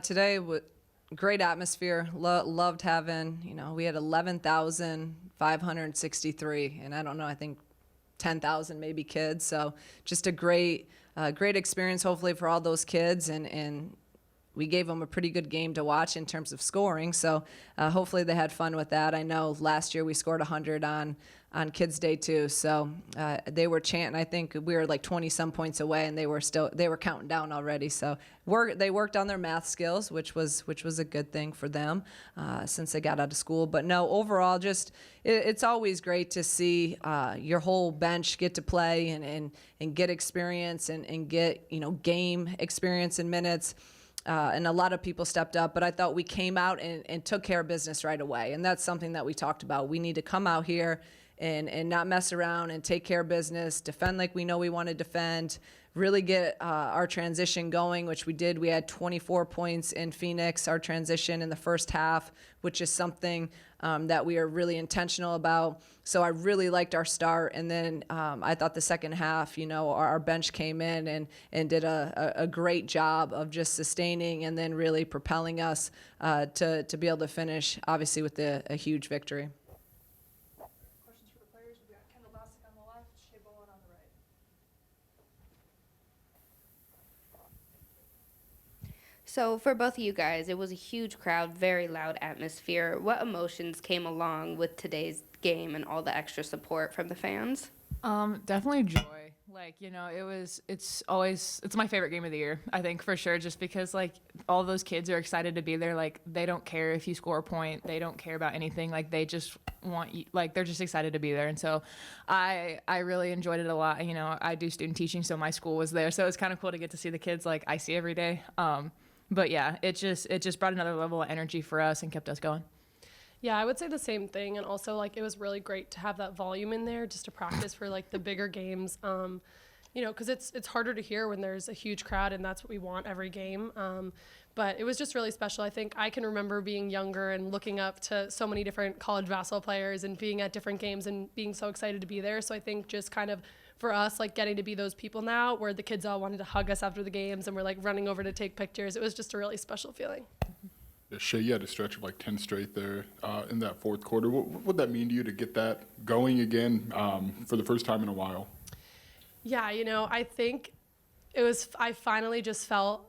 Today, great atmosphere. Loved having, we had 11,563, and I don't know, I think 10,000 maybe kids. So just a great experience, hopefully, for all those kids, and we gave them a pretty good game to watch in terms of scoring. So hopefully they had fun with that. I know last year we scored 100 on Kids Day too. So they were chanting. I think we were like 20 some points away, and they were counting down already. So they worked on their math skills, which was a good thing for them since they got out of school. But no, overall, just it's always great to see your whole bench get to play and get experience and get game experience and minutes. And a lot of people stepped up, but I thought we came out and took care of business right away. And that's something that we talked about. We need to come out here and not mess around and take care of business, defend like we know we want to defend, really get our transition going, which we did. We had 24 points in Phoenix, our transition in the first half, which is something that we are really intentional about. So I really liked our start. And then I thought the second half, our bench came in and did a great job of just sustaining and then really propelling us to be able to finish, obviously, with a huge victory. Questions for the players? We've got Kendall Bostic on the left, Shea Bowen on the right. So for both of you guys, it was a huge crowd, very loud atmosphere. What emotions came along with today's game and all the extra support from the fans? Definitely joy. It's my favorite game of the year, I think, for sure, just because all those kids are excited to be there. They don't care if you score a point. They don't care about anything. They just want you, they're just excited to be there. And so I really enjoyed it a lot. I do student teaching, so my school was there. So it's kind of cool to get to see the kids I see every day. But yeah, it just brought another level of energy for us and kept us going. Yeah, I would say the same thing. And also, it was really great to have that volume in there just to practice for, the bigger games. Because it's harder to hear when there's a huge crowd, and that's what we want every game. But it was just really special. I think I can remember being younger and looking up to so many different college basketball players and being at different games and being so excited to be there. So I think just kind of for us, getting to be those people now where the kids all wanted to hug us after the games and we're, running over to take pictures. It was just a really special feeling. Shea, you had a stretch of 10 straight there in that fourth quarter. What would that mean to you to get that going again for the first time in a while? Yeah, I think I finally just felt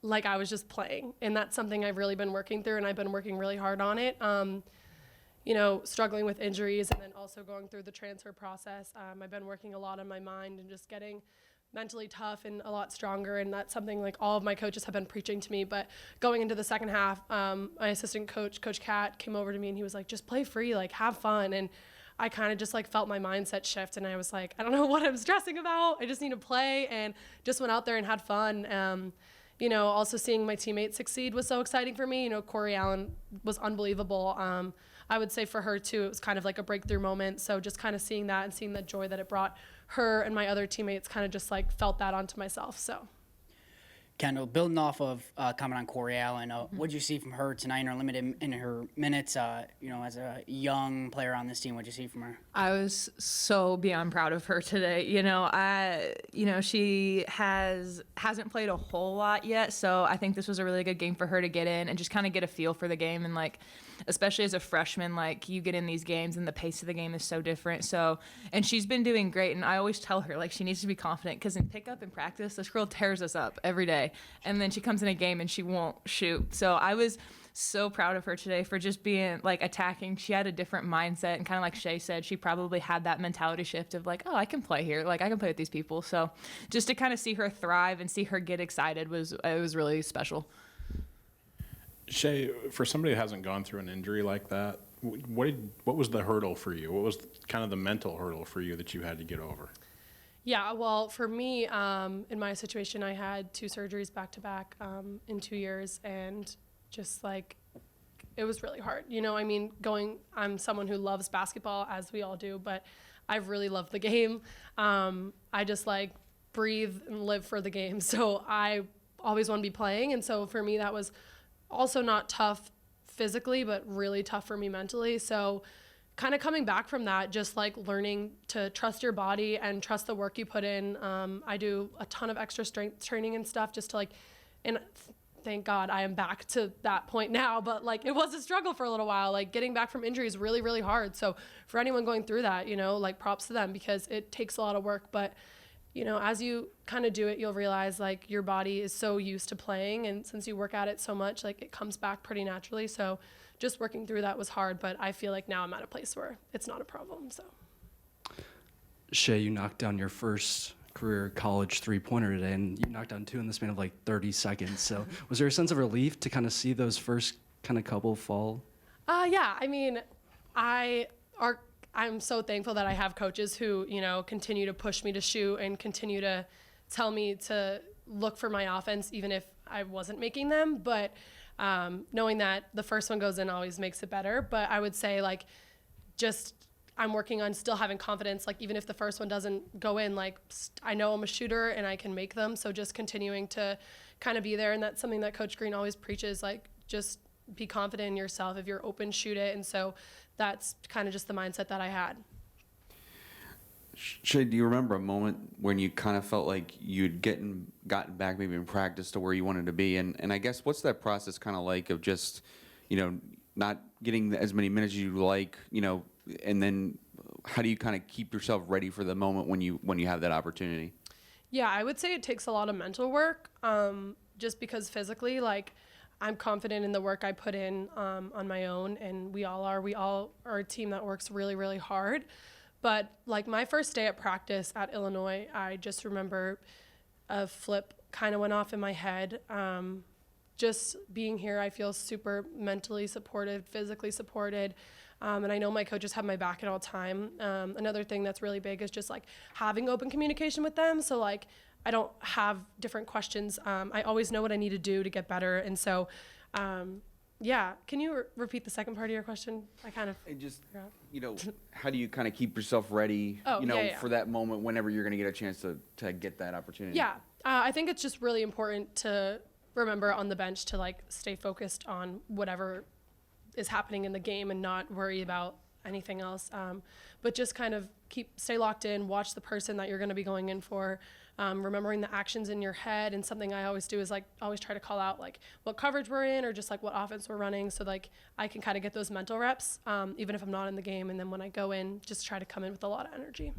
like I was just playing. And that's something I've really been working through, and I've been working really hard on it. Struggling with injuries and then also going through the transfer process. I've been working a lot on my mind and just getting mentally tough and a lot stronger, and that's something all of my coaches have been preaching to me. But going into the second half, my assistant coach, Coach Kat, came over to me and he was like, just play free, have fun. And I kind of just felt my mindset shift, and I was like, I don't know what I'm stressing about. I just need to play, and just went out there and had fun. Also seeing my teammates succeed was so exciting for me. Corey Allen was unbelievable. I would say for her too, it was kind of a breakthrough moment. So just kind of seeing that and seeing the joy that it brought her and my other teammates, kind of just felt that onto myself. So. Kendall, building off of comment on Corey Allen, what did you see from her tonight in her limited in her minutes? As a young player on this team, what did you see from her? I was so beyond proud of her today. She hasn't played a whole lot yet, so I think this was a really good game for her to get in and just kind of get a feel for the game. And especially as a freshman, you get in these games and the pace of the game is so different. So, and she's been doing great. And I always tell her she needs to be confident, because in pickup and practice, this girl tears us up every day. And then she comes in a game and she won't shoot. So I was so proud of her today for just being attacking. She had a different mindset, and kind of like Shea said, she probably had that mentality shift of oh, I can play here. I can play with these people. So just to kind of see her thrive and see her get excited was really special. Shea, for somebody who hasn't gone through an injury like that, what was the hurdle for you? What was kind of the mental hurdle for you that you had to get over? Yeah, well, for me, in my situation, I had 2 surgeries back-to-back in 2 years, and just it was really hard. I'm someone who loves basketball, as we all do, but I've really loved the game. I just breathe and live for the game, so I always want to be playing. And so for me, that was also not tough physically, but really tough for me mentally. So kind of coming back from that, just learning to trust your body and trust the work you put in. I do a ton of extra strength training and stuff just to and thank God I am back to that point now, but like it was a struggle for a little while. Like getting back from injury is really, really hard. So for anyone going through that, you know, like props to them because it takes a lot of work. But, you know, as you kind of do it, you'll realize like your body is so used to playing. And since you work at it so much, like it comes back pretty naturally. So just working through that was hard, but I feel like now I'm at a place where it's not a problem. So. Shay, you knocked down your first career college three-pointer today, and you knocked down two in the span of like 30 seconds. So was there a sense of relief to kind of see those first kind of couple fall? Yeah, I mean, I'm so thankful that I have coaches who, you know, continue to push me to shoot and continue to tell me to look for my offense, even if I wasn't making them. But knowing that the first one goes in always makes it better. But I would say like just I'm working on still having confidence, like even if the first one doesn't go in, like I know I'm a shooter and I can make them. So just continuing to kind of be there. And that's something that Coach Green always preaches, like just be confident in yourself. If you're open, shoot it. And so that's kind of just the mindset that I had. Shay, do you remember a moment when you kind of felt like you'd gotten back maybe in practice to where you wanted to be? And I guess what's that process kind of like of just, you know, not getting as many minutes as you like, you know, and then how do you kind of keep yourself ready for the moment when you have that opportunity? Yeah, I would say it takes a lot of mental work, just because physically, like I'm confident in the work I put in on my own, and we all are. We all are a team that works really, really hard. But like my first day at practice at Illinois, I just remember a flip kind of went off in my head. Just being here, I feel super mentally supported, physically supported. And I know my coaches have my back at all time. Another thing that's really big is just like having open communication with them. So like I don't have different questions. I always know what I need to do to get better. And so, yeah. Can you repeat the second part of your question? I kind of just, you know, how do you kind of keep yourself ready, for that moment whenever you're going to get a chance to get that opportunity? Yeah. I think it's just really important to remember on the bench to like stay focused on whatever is happening in the game and not worry about anything else. But just kind of stay locked in, watch the person that you're going to be going in for, remembering the actions in your head. And something I always do is like always try to call out like what coverage we're in or just like what offense we're running. So like I can kind of get those mental reps, even if I'm not in the game. And then when I go in, just try to come in with a lot of energy.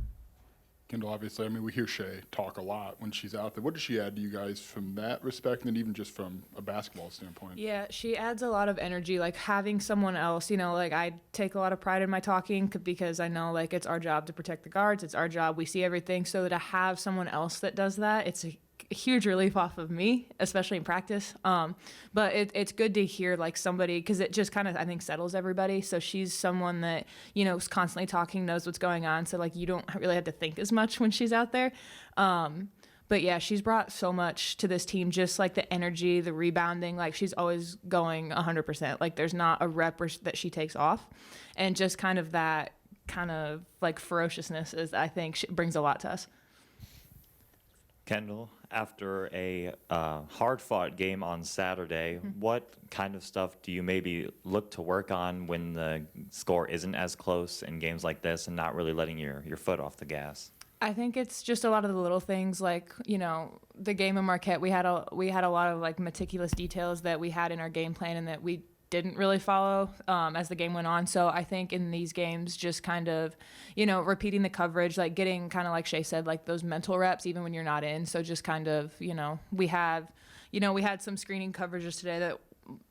Kendall, obviously, I mean, we hear Shay talk a lot when she's out there. What does she add to you guys from that respect and then even just from a basketball standpoint? Yeah, she adds a lot of energy, like having someone else, you know, like I take a lot of pride in my talking because I know like it's our job to protect the guards. It's our job. We see everything. So to have someone else that does that, it's a huge relief off of me, especially in practice. But it's good to hear like somebody, because it just kind of, I think, settles everybody. So she's someone that, you know, is constantly talking, knows what's going on. So like you don't really have to think as much when she's out there. But yeah, she's brought so much to this team, just like the energy, the rebounding, like she's always going 100%. Like there's not a rep that she takes off. And just kind of that kind of like ferociousness is, I think, brings a lot to us. Kendall, after a hard-fought game on Saturday, what kind of stuff do you maybe look to work on when the score isn't as close in games like this and not really letting your foot off the gas? I think it's just a lot of the little things, like, you know, the game in Marquette, we had a lot of like meticulous details that we had in our game plan and that we didn't really follow as the game went on. So I think in these games, just kind of, you know, repeating the coverage, like getting kind of like Shay said, like those mental reps, even when you're not in. So just kind of, you know, we had some screening coverages today that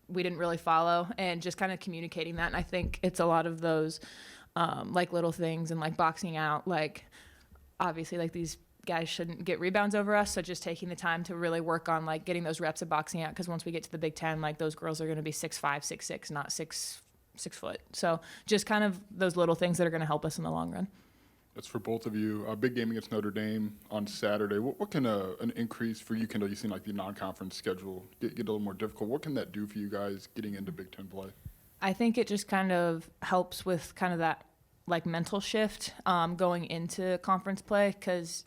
we didn't really follow, and just kind of communicating that. And I think it's a lot of those like little things and like boxing out, like obviously like these guys shouldn't get rebounds over us, so just taking the time to really work on like getting those reps of boxing out, because once we get to the Big Ten, like those girls are going to be 6'5", 6'6", not 6 foot. So just kind of those little things that are going to help us in the long run. That's for both of you. A big game against Notre Dame on Saturday. What can an increase for you, Kendall? You've seen like the non-conference schedule get a little more difficult. What can that do for you guys getting into Big Ten play? I think it just kind of helps with kind of that like mental shift going into conference play, because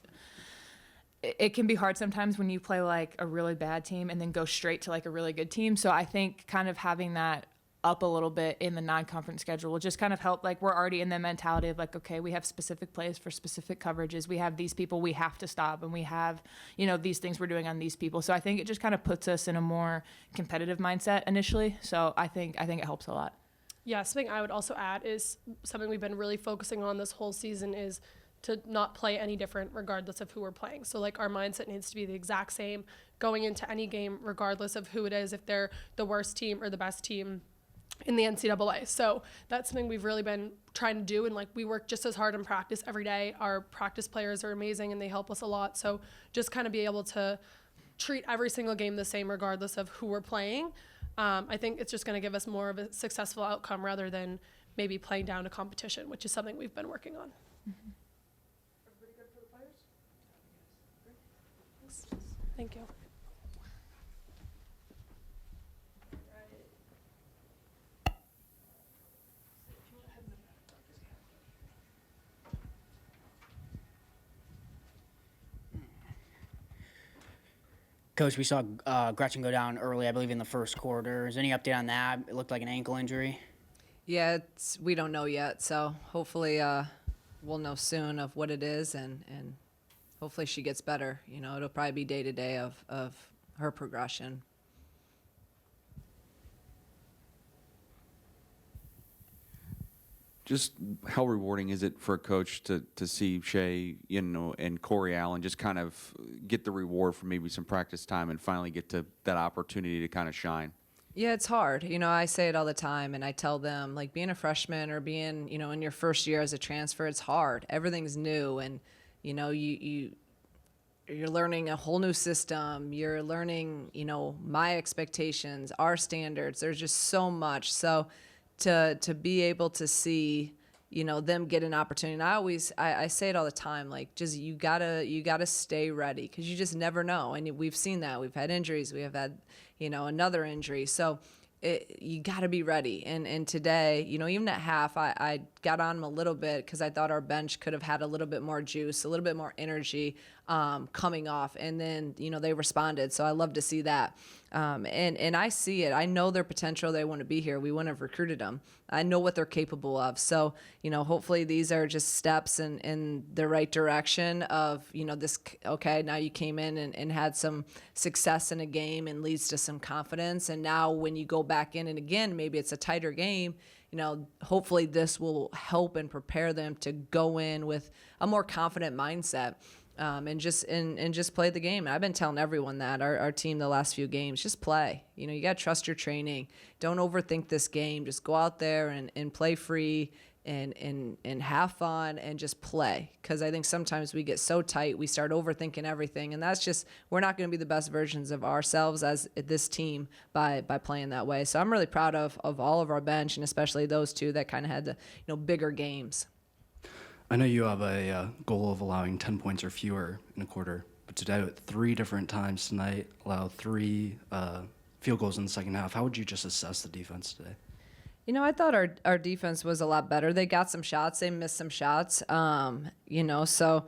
it can be hard sometimes when you play like a really bad team and then go straight to like a really good team. So I think kind of having that up a little bit in the non-conference schedule will just kind of help. Like, we're already in the mentality of like, okay, we have specific plays for specific coverages. We have these people we have to stop, and we have, these things we're doing on these people. So I think it just kind of puts us in a more competitive mindset initially. So I think it helps a lot. Yeah, something I would also add is something we've been really focusing on this whole season is to not play any different regardless of who we're playing. So like our mindset needs to be the exact same going into any game regardless of who it is, if they're the worst team or the best team in the NCAA. So that's something we've really been trying to do, and like we work just as hard in practice every day. Our practice players are amazing and they help us a lot. So just kind of be able to treat every single game the same regardless of who we're playing. I think it's just going to give us more of a successful outcome rather than maybe playing down a competition, which is something we've been working on. Mm-hmm. Everybody good for the players? Thank you. Coach, we saw Gretchen go down early, I believe, in the first quarter. Is there any update on that? It looked like an ankle injury. Yeah, we don't know yet, so hopefully we'll know soon of what it is, and hopefully she gets better. It'll probably be day to day of her progression. Just how rewarding is it for a coach to see Shay, and Corey Allen just kind of get the reward for maybe some practice time and finally get to that opportunity to kind of shine? Yeah, it's hard. I say it all the time, and I tell them, like, being a freshman or being, in your first year as a transfer, it's hard. Everything's new, and, you're learning a whole new system. You're learning, my expectations, our standards. There's just so much. So to be able to see, them get an opportunity. And I say it all the time, like, just you gotta stay ready, because you just never know. And we've seen that. We've had injuries. We have had, another injury. So you gotta be ready. And today, even at half, I got on them a little bit because I thought our bench could have had a little bit more juice, a little bit more energy coming off. And then, they responded. So I love to see that. And I see it. I know their potential. They want to be here. We wouldn't have recruited them. I know what they're capable of. So, hopefully these are just steps in the right direction of, this, okay, now you came in and had some success in a game and leads to some confidence. And now when you go back in and again, maybe it's a tighter game, hopefully this will help and prepare them to go in with a more confident mindset. And just play the game. And I've been telling everyone that, our team the last few games, just play. You got to trust your training. Don't overthink this game. Just go out there and play free and have fun and just play. Because I think sometimes we get so tight, we start overthinking everything. And that's just, we're not going to be the best versions of ourselves as this team by playing that way. So I'm really proud of all of our bench, and especially those two that kind of had the bigger games. I know you have a goal of allowing 10 points or fewer in a quarter, but today at 3 different times tonight, allowed 3 field goals in the second half. How would you just assess the defense today? I thought our defense was a lot better. They got some shots. They missed some shots. So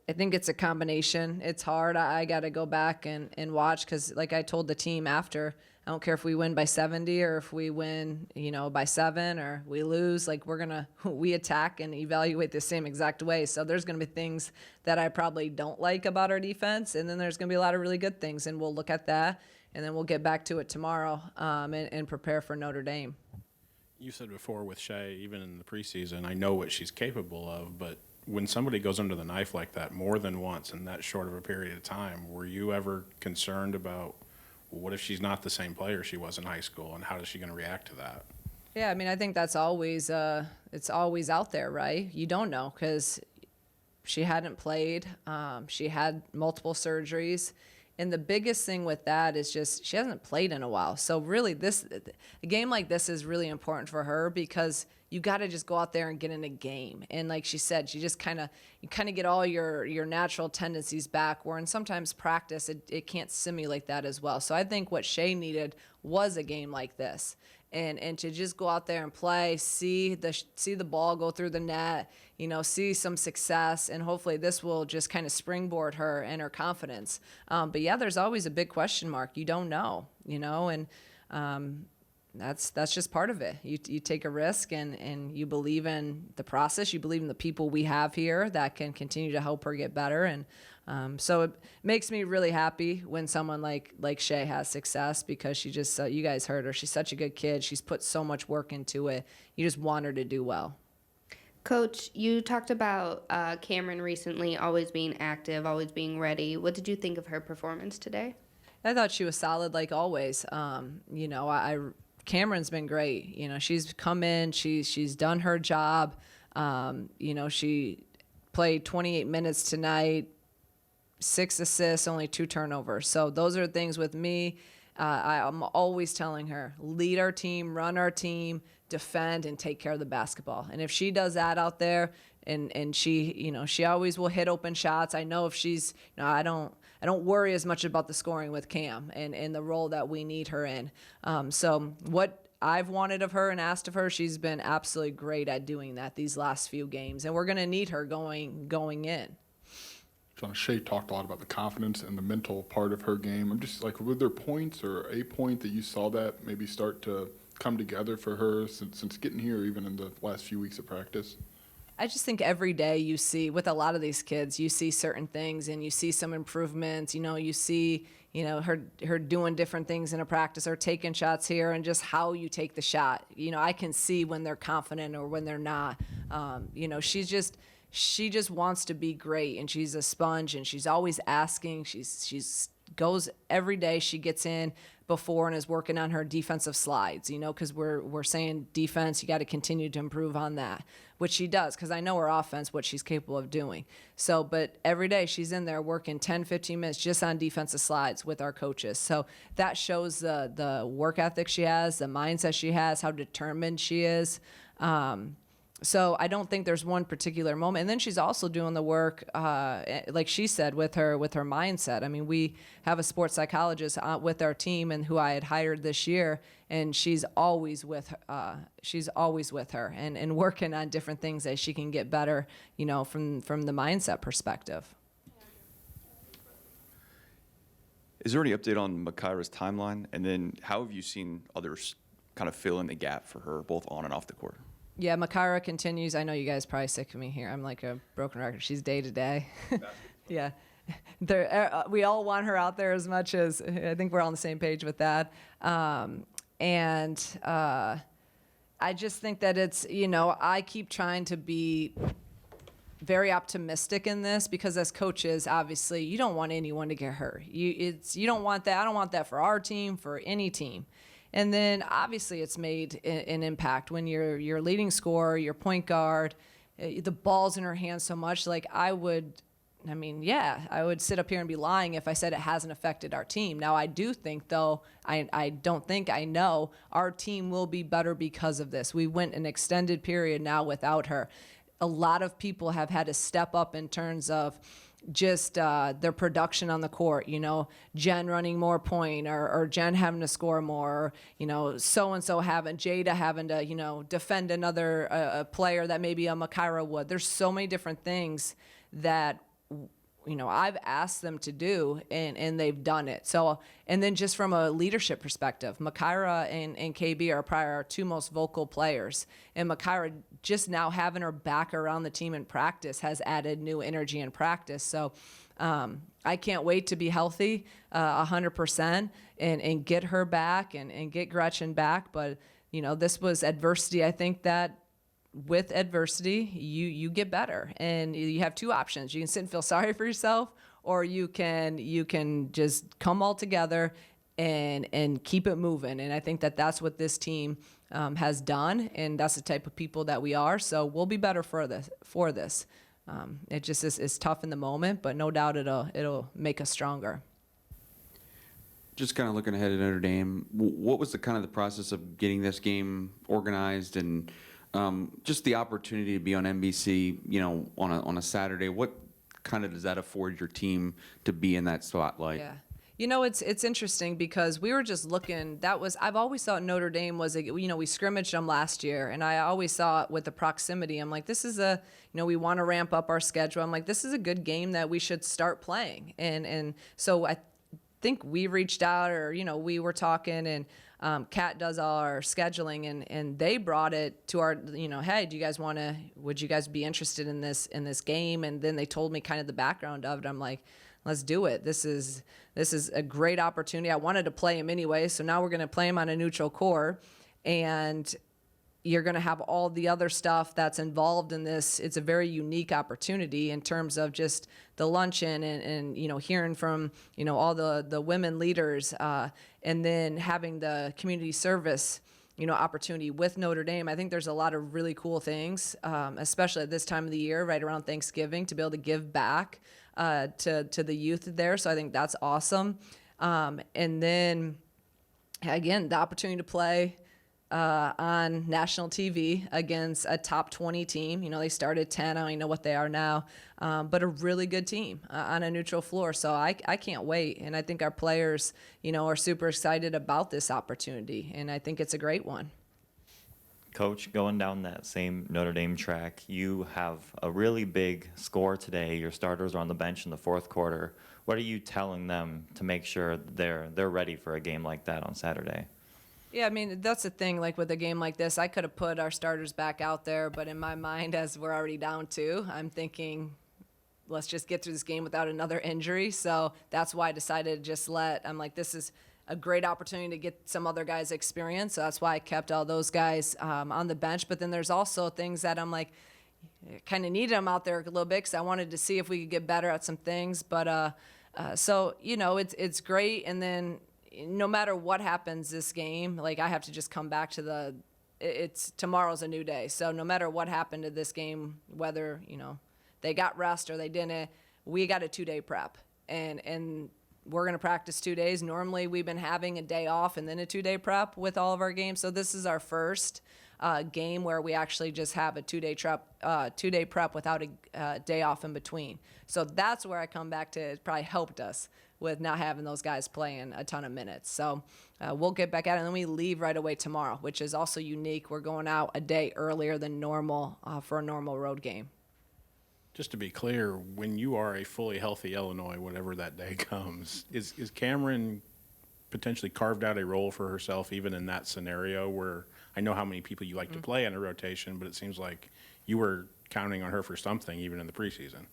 I think it's a combination. It's hard. I got to go back and watch, because like I told the team after, I don't care if we win by 70 or if we win, by 7 or we lose. Like, we attack and evaluate the same exact way. So there's going to be things that I probably don't like about our defense, and then there's going to be a lot of really good things, and we'll look at that, and then we'll get back to it tomorrow and prepare for Notre Dame. You said before with Shay, even in the preseason, I know what she's capable of, but when somebody goes under the knife like that more than once in that short of a period of time, were you ever concerned about, well, what if she's not the same player she was in high school, and how is she going to react to that? Yeah, I mean, I think that's always it's always out there, right? You don't know, because she hadn't played. She had multiple surgeries. And the biggest thing with that is just she hasn't played in a while. So really, a game like this is really important for her, because you got to just go out there and get in a game. And like she said, you kind of get all your natural tendencies back, where in sometimes practice it can't simulate that as well. So I think what Shay needed was a game like this. And to just go out there and play, see the ball go through the net, see some success, and hopefully this will just kind of springboard her and her confidence. But yeah, there's always a big question mark. You don't know, and that's just part of it. You take a risk and you believe in the process. You believe in the people we have here that can continue to help her get better. And so it makes me really happy when someone like Shay has success, because she just, you guys heard her. She's such a good kid. She's put so much work into it. You just want her to do well. Coach, you talked about Cameron recently always being active, always being ready. What did you think of her performance today? I thought she was solid like always. Cameron's been great. She's come in, she's done her job. She played 28 minutes tonight, 6 assists, only 2 turnovers. So those are things with me. I'm always telling her, lead our team, run our team, defend, and take care of the basketball. And if she does that out there, and she always will hit open shots. I know if she's, I don't worry as much about the scoring with Cam and the role that we need her in. So what I've wanted of her and asked of her, she's been absolutely great at doing that these last few games, and we're going to need her going in. John, Shay talked a lot about the confidence and the mental part of her game. I'm just like, were there points or a point that you saw that maybe start to come together for her since getting here, even in the last few weeks of practice? I just think every day you see, with a lot of these kids, you see certain things and you see some improvements. You see, her doing different things in a practice or taking shots here, and just how you take the shot. I can see when they're confident or when they're not. She just wants to be great, and she's a sponge, and she's always asking. She's goes every day. She gets in before and is working on her defensive slides, because we're saying defense, you got to continue to improve on that, which she does, because I know her offense, what she's capable of doing. So, but every day she's in there working 10, 15 minutes just on defensive slides with our coaches. So that shows the work ethic she has, the mindset she has, how determined she is. So I don't think there's one particular moment. And then she's also doing the work, like she said, with her mindset. I mean, we have a sports psychologist with our team, and who I had hired this year, and she's always with her and working on different things that she can get better, from the mindset perspective. Is there any update on Makaira's timeline? And then how have you seen others kind of fill in the gap for her, both on and off the court? Yeah, Makaira continues. I know you guys are probably sick of me here. I'm like a broken record. She's day to day. Yeah. We all want her out there as much as, I think we're all on the same page with that. I just think that it's, I keep trying to be very optimistic in this, because as coaches, obviously, you don't want anyone to get hurt. You don't want that. I don't want that for our team, for any team. And then obviously it's made an impact when you're leading scorer, your point guard, the ball's in her hands so much. Like I would sit up here and be lying if I said it hasn't affected our team. Now I do think, though, I don't think, I know our team will be better because of this. We went an extended period now without her. A lot of people have had to step up in terms of just their production on the court, Jen running more point, or Jen having to score more, so-and-so Jada having to, defend another a player that maybe a Makaira would. There's so many different things that, I've asked them to do, and they've done it. So, and then just from a leadership perspective, Makaira and KB are probably our 2 most vocal players. And Makaira, just now having her back around the team in practice, has added new energy in practice. So I can't wait to be healthy 100% and get her back and get Gretchen back. But, this was adversity. I think that with adversity, you get better, and you have 2 options. You can sit and feel sorry for yourself, or you can just come all together and keep it moving. And I think that that's what this team has done, and that's the type of people that we are. So we'll be better for this. It just is tough in the moment, but no doubt it'll make us stronger. Just kind of looking ahead at Notre Dame, what was the process of getting this game organized, and just the opportunity to be on NBC, on a Saturday? What kind of does that afford your team to be in that spotlight? Yeah. It's interesting, because we were just looking. I've always thought Notre Dame was we scrimmaged them last year, and I always saw it with the proximity. I'm like, this is we want to ramp up our schedule. I'm like, this is a good game that we should start playing. And so think we reached out, or we were talking, and Kat does all our scheduling, and they brought it to our, hey, would you guys be interested in this game? And then they told me kind of the background of it. I'm like, let's do it. This is a great opportunity. I wanted to play him anyway, so now we're going to play him on a neutral court, and you're going to have all the other stuff that's involved in this. It's a very unique opportunity in terms of just the luncheon and hearing from, all the women leaders, and then having the community service, opportunity with Notre Dame. I think there's a lot of really cool things, especially at this time of the year, right around Thanksgiving, to be able to give back to the youth there. So I think that's awesome. And then, again, the opportunity to play on national TV against a top 20 team. They started 10. I don't even know what they are now, but a really good team on a neutral floor. So I can't wait. And I think our players, are super excited about this opportunity. And I think it's a great one. Coach, going down that same Notre Dame track, you have a really big score today. Your starters are on the bench in the fourth quarter. What are you telling them to make sure they're ready for a game like that on Saturday? Yeah, I mean, that's the thing. Like with a game like this, I could have put our starters back out there, but in my mind, as we're already down 2, I'm thinking, let's just get through this game without another injury. So that's why I decided to just I'm like, this is a great opportunity to get some other guys experience. So that's why I kept all those guys on the bench. But then there's also things that I'm like, kind of needed them out there a little bit because I wanted to see if we could get better at some things. But so, it's great. And then no matter what happens this game, like I have to just come back to tomorrow's a new day. So no matter what happened to this game, whether, they got rest or they didn't, we got a 2-day prep, and we're going to practice 2 days. Normally we've been having a day off and then a 2-day prep with all of our games. So this is our first game where we actually just have a 2-day prep without a day off in between. So that's where I come back to. It probably helped us with not having those guys playing a ton of minutes. So we'll get back at it, and then we leave right away tomorrow, which is also unique. We're going out a day earlier than normal for a normal road game. Just to be clear, when you are a fully healthy Illinois, whatever that day comes, is Cameron potentially carved out a role for herself even in that scenario where I know how many people you like to play in a rotation, but it seems like you were counting on her for something even in the preseason?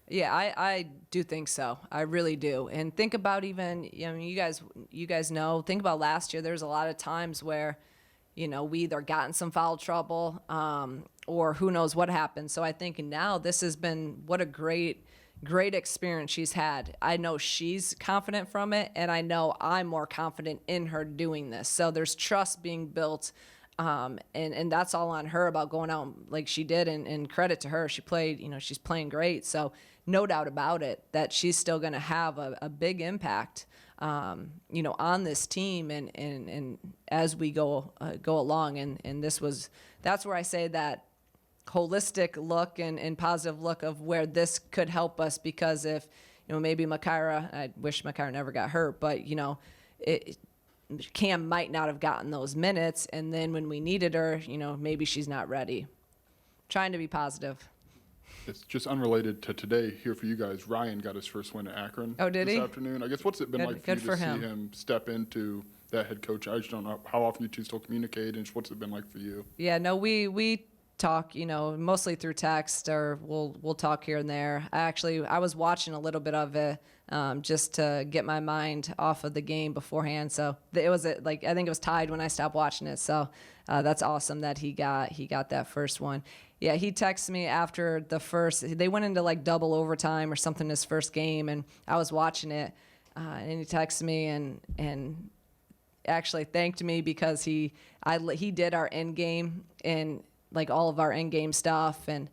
Yeah, I do think so. I really do. And think about even, you guys know, think about last year. There's a lot of times where, we either got in some foul trouble or who knows what happened. So I think now this has been what a great experience she's had. I know she's confident from it, and I know I'm more confident in her doing this. So there's trust being built. And that's all on her about going out like she did, and credit to her. She played, she's playing great. So no doubt about it that she's still going to have a big impact, on this team and as we go along. And that's where I say that holistic look and positive look of where this could help us, because if, maybe I wish Makira never got hurt, but, Cam might not have gotten those minutes, and then when we needed her, maybe she's not ready. Trying to be positive. It's just unrelated to today here for you guys. Ryan got his first win at Akron. Oh, did this he? afternoon. I guess what's it been Good- like for good you for to see him. him step into that head coach? I just don't know how often you two still communicate, and what's it been like for you? Yeah, no, we talk, mostly through text, or we'll talk here and there. I was watching a little bit of it just to get my mind off of the game beforehand. So it was I think it was tied when I stopped watching it. So that's awesome that he got that first one. Yeah, he texted me after the first. They went into like double overtime or something his first game, and I was watching it, and he texted me and actually thanked me because he did our end game and like all of our end game stuff and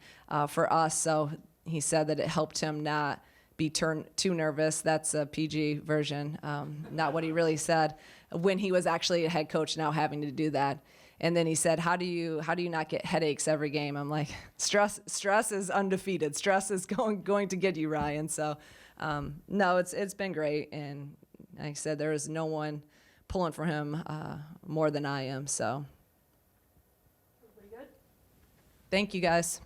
for us. So he said that it helped him not be too nervous. That's a PG version, not what he really said when he was actually a head coach now having to do that. And then he said, how do you not get headaches every game? I'm like, stress is undefeated. Stress is going to get you, Ryan. So no, it's been great. And like I said, there is no one pulling for him more than I am. So thank you guys.